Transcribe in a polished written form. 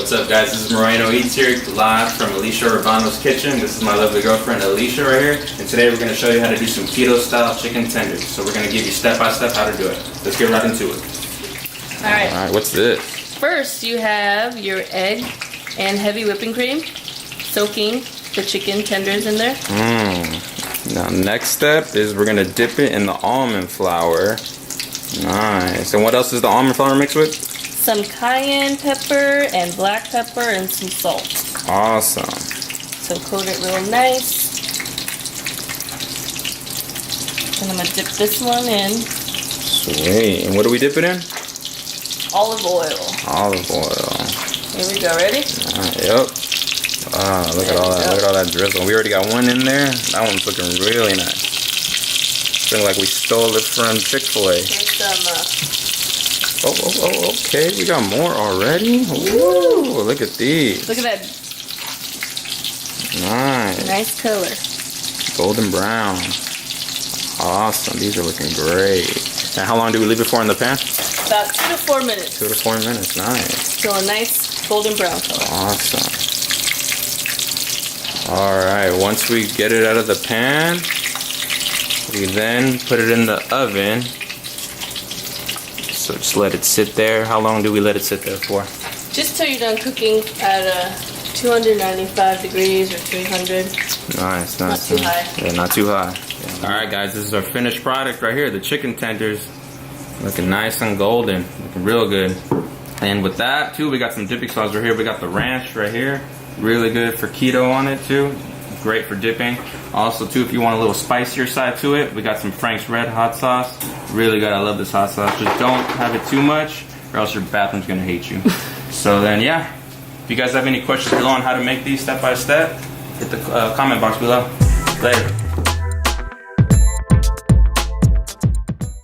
What's up, guys? This is Moreno Eats here, live from Alicia Urbano's kitchen. This is my lovely girlfriend Alicia right here, and today we're going to show you how to do some keto style chicken tenders. So we're going to give you step by step how to do it. Let's get right into it. Alright, what's this? First you have your egg and heavy whipping cream soaking the chicken tenders in there. Now next step is we're going to dip it in the almond flour. Nice. And what else is the almond flour mixed with? Some cayenne pepper and black pepper and some salt. Awesome. So coat it real nice. And I'm going to dip this one in. Sweet. And what do we dip it in? Olive oil. Olive oil. Here we go. Ready? Yep. Wow, look at all that. Look at all that drizzle. We already got one in there. That one's looking really nice. Looking like we stole it from Chick-fil-A. Here's some Oh, okay. We got more already. Ooh, look at these. look at that Nice. nice color. Golden brown. Awesome. These are looking great. And how long do we leave it for in the pan? About 2 to 4 minutes. 2 to 4 minutes. Nice. So a nice golden brown color. Awesome. Alright, once we get it out of the pan, we then put it in the oven. So just let it sit there. How long do we let it sit there for? Just till you're done cooking at 295 degrees or 300. Nice. Not too high. Yeah, not too high. Yeah. Alright guys, this is our finished product right here. The chicken tenders. Looking nice and golden. Looking real good. And with that too, we got some dipping sauce right here. We got the ranch right here. Really good for keto on it too. Great for dipping. Also too, if you want a little spicier side to it, we got some Frank's Red hot sauce. Really good. I love this hot sauce. Just don't have it too much or else your bathroom's gonna hate you. So then yeah, if you guys have any questions below on how to make these step by step, hit the comment box below. Later.